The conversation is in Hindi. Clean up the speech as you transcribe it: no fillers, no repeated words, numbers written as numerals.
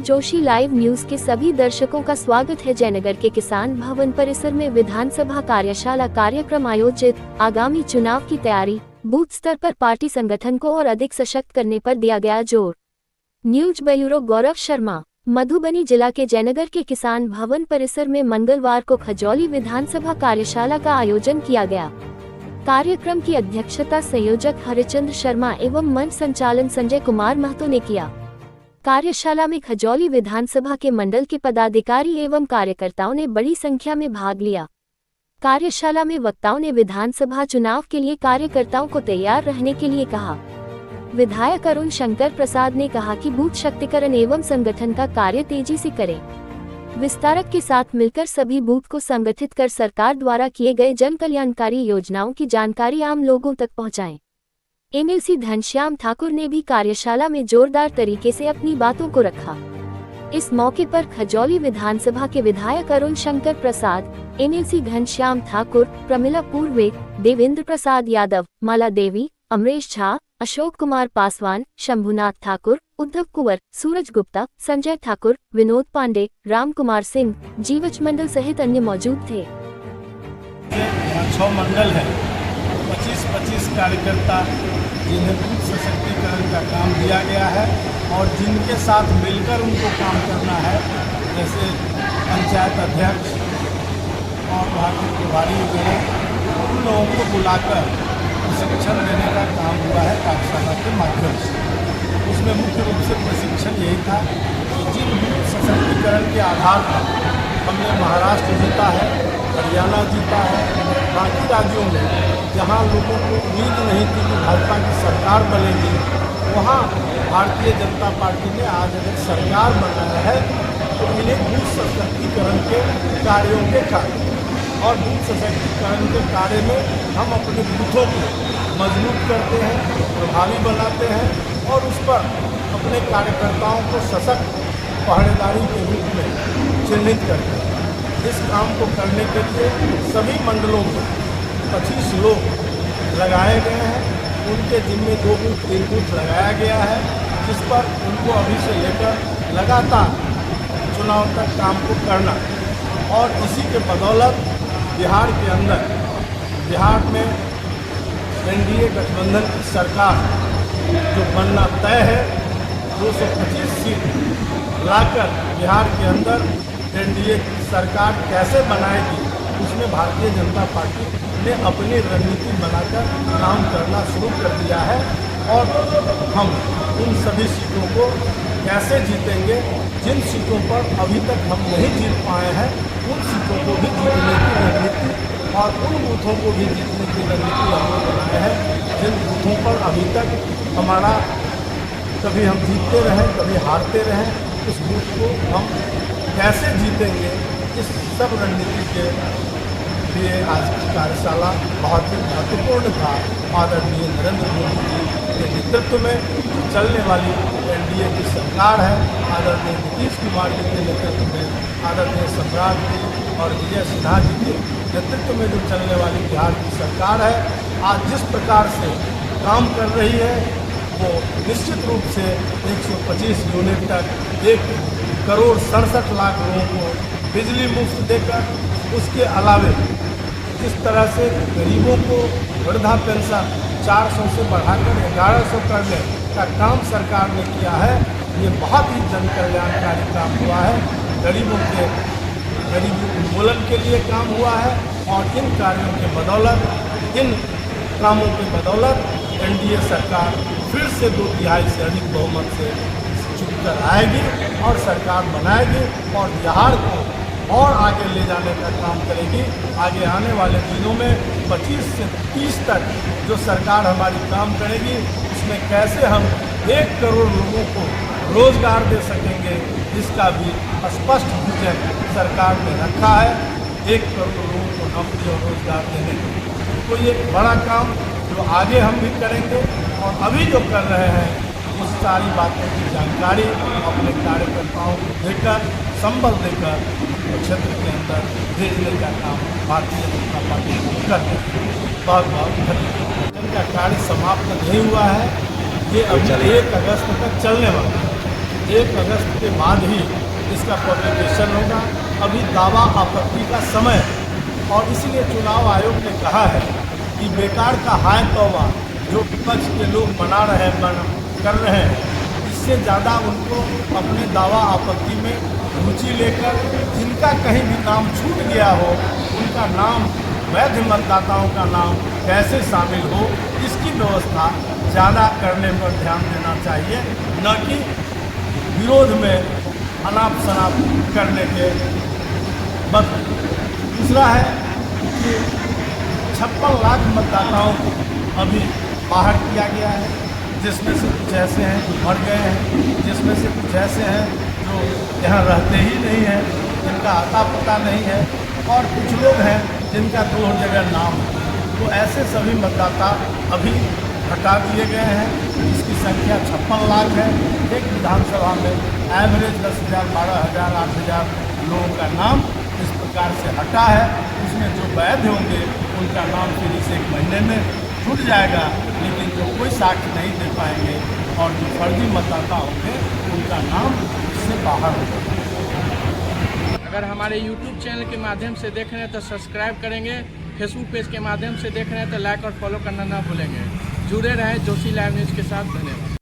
जोशी लाइव न्यूज के सभी दर्शकों का स्वागत है। जयनगर के किसान भवन परिसर में विधानसभा कार्यशाला कार्यक्रम आयोजित। आगामी चुनाव की तैयारी, बूथ स्तर पर पार्टी संगठन को और अधिक सशक्त करने पर दिया गया जोर। News bureau Gaurav Sharma. मधुबनी जिला के जयनगर के किसान भवन परिसर में मंगलवार को खजौली विधानसभा कार्यशाला का आयोजन किया गया। कार्यक्रम की अध्यक्षता संयोजक हरिचंद्र शर्मा एवं मंच संचालन संजय कुमार महतो ने किया। कार्यशाला में खजौली विधानसभा के मंडल के पदाधिकारी एवं कार्यकर्ताओं ने बड़ी संख्या में भाग लिया। कार्यशाला में वक्ताओं ने विधानसभा चुनाव के लिए कार्यकर्ताओं को तैयार रहने के लिए कहा। विधायक अरुण शंकर प्रसाद ने कहा कि बूथ शक्तिकरण एवं संगठन का कार्य तेजी से करें। विस्तारक के साथ मिलकर सभी बूथ को संगठित कर सरकार द्वारा किए गए जन कल्याणकारी योजनाओं की जानकारी आम लोगों तक पहुंचाएं। एमएलसी घनश्याम ठाकुर ने भी कार्यशाला में जोरदार तरीके से अपनी बातों को रखा। इस मौके पर खजौली विधानसभा के विधायक अरुण शंकर प्रसाद, एमएलसी घनश्याम ठाकुर, प्रमिला पूर्वे, देवेंद्र प्रसाद यादव, माला देवी, अमरेश झा, अशोक कुमार पासवान, शंभुनाथ ठाकुर, उद्धव कुंवर, सूरज गुप्ता, संजय ठाकुर, विनोद पांडे, राम कुमार सिंह, जीवच मंडल सहित अन्य मौजूद थे। 6 मंडल है, 25 कार्यकर्ता जिन्हें बूथ सशक्तिकरण का काम दिया गया है और जिनके साथ मिलकर उनको काम करना है, जैसे पंचायत अध्यक्ष और वहाँ के प्रभारी वगैरह, उन लोगों को बुलाकर प्रशिक्षण देने का काम हुआ है कार्यशाला के माध्यम से। उसमें मुख्य रूप से प्रशिक्षण यही था कि जिन बूथ सशक्तिकरण के आधार पर हमने महाराष्ट्र जीता है, हरियाणा जीता है, बाकी राज्यों में जहां लोगों को उम्मीद नहीं थी कि भाजपा की सरकार बनेगी, वहां भारतीय जनता पार्टी ने आज अगर सरकार बनाया है तो इन्हें बूथ सशक्तिकरण के कार्यों के कारण और बूथ सशक्तिकरण के कार्य में हम अपने बूथों को मजबूत करते हैं, प्रभावी बनाते हैं और उस पर अपने कार्यकर्ताओं को सशक्त पहरेदारी के रूप में चिन्हित करते हैं। इस काम को करने के लिए सभी मंडलों में 25 लोग लगाए गए हैं। उनके जिम्मे 2 बूथ 3 बूथ लगाया गया है, जिस पर उनको अभी से लेकर लगातार चुनाव तक काम को करना और इसी के बदौलत बिहार के अंदर, बिहार में एनडीए गठबंधन की सरकार जो बनना तय है, 225 सीट लाकर बिहार के अंदर एनडीए की सरकार कैसे बनाएगी, उसमें भारतीय जनता पार्टी ने अपनी रणनीति बनाकर काम करना शुरू कर दिया है और हम उन सभी सीटों को कैसे जीतेंगे, जिन सीटों पर अभी तक हम नहीं जीत पाए हैं, उन सीटों को भी जीतने की रणनीति और उन बूथों को भी जीतने की रणनीति हमने बनाए हैं, जिन बूथों पर अभी तक हमारा कभी हम जीतते रहें, कभी हारते रहें, उस बूथ को हम कैसे जीतेंगे, इस सब रणनीति के लिए आज की कार्यशाला बहुत ही महत्वपूर्ण था। आदरणीय नरेंद्र मोदी जी के नेतृत्व में चलने वाली एनडीए की सरकार है, आदरणीय नीतीश कुमार जी के नेतृत्व में, आदरणीय सम्राट जी और विजय सिन्हा जी के नेतृत्व में जो चलने वाली बिहार की सरकार है, आज जिस प्रकार से काम कर रही है, वो निश्चित रूप से 125 यूनिट तक 1 करोड़ 67 लाख लोगों को बिजली मुफ्त देकर, उसके अलावे जिस तरह से गरीबों को वृद्धा पेंशन 400 से बढ़ाकर 1100 करने का काम सरकार ने किया है, ये बहुत ही जन कल्याणकारी काम हुआ है। गरीबों के गरीबी उन्मूलन के लिए काम हुआ है और इन कार्यों के बदौलत, इन कामों के बदौलत एनडीए सरकार फिर से 2/3 से अधिक बहुमत से चुनकर आएगी और सरकार बनाएगी और बिहार को और आगे ले जाने का काम करेगी। आगे आने वाले दिनों में 25 से 30 तक जो सरकार हमारी काम करेगी, उसमें कैसे हम 1 करोड़ लोगों को रोजगार दे सकेंगे, इसका भी स्पष्ट विजन सरकार ने रखा है। 1 करोड़ लोगों को नौकरी और रोजगार देने तो ये बड़ा काम जो आगे हम भी करेंगे और अभी जो कर रहे हैं, उस सारी बातों की जानकारी अपने कार्यकर्ताओं को देकर, संबल देकर क्षेत्र के अंदर भेजने का काम भारतीय जनता पार्टी को करते हैं। बहुत धन्यवाद। इनका कार्य समाप्त नहीं हुआ है, ये अभी 1 अगस्त तक चलने वाला है। 1 अगस्त के बाद ही इसका पब्लिकेशन होगा। अभी दावा आपत्ति का समय, और इसीलिए चुनाव आयोग ने कहा है कि बेकार का हाय तौबा जो विपक्ष के लोग कर रहे हैं, इससे ज़्यादा उनको अपने दावा आपत्ति में रुचि लेकर जिनका कहीं भी नाम छूट गया हो उनका नाम, वैध मतदाताओं का नाम कैसे शामिल हो, इसकी व्यवस्था ज़्यादा करने पर ध्यान देना चाहिए, न कि विरोध में अनाप शनाप करने के बदले। दूसरा है कि 56 लाख मतदाताओं को अभी बाहर किया गया है, जिसमें से कुछ ऐसे हैं जो मर गए हैं, जिसमें से कुछ ऐसे हैं जो यहाँ रहते ही नहीं हैं, जिनका आता पता नहीं है, और कुछ लोग हैं जिनका 2 जगह नाम है। तो ऐसे सभी मतदाता अभी हटा दिए गए हैं। इसकी संख्या 56 लाख है। एक विधानसभा में एवरेज 10,000, 12,000, 8,000 लोगों का नाम इस प्रकार से हटा है। उसमें जो वैध होंगे उनका नाम फिर इस 1 महीने में छूट जाएगा, लेकिन जो कोई साक्ष्य नहीं दे पाएंगे और जो फर्जी मतदाता होंगे उनका नाम इससे बाहर होगा। अगर हमारे YouTube चैनल के माध्यम से देख रहे हैं तो सब्सक्राइब करेंगे, फेसबुक पेज के माध्यम से देख रहे हैं तो लाइक और फॉलो करना ना भूलेंगे। जुड़े रहें जोशी लाइव न्यूज़ के साथ। धन्यवाद।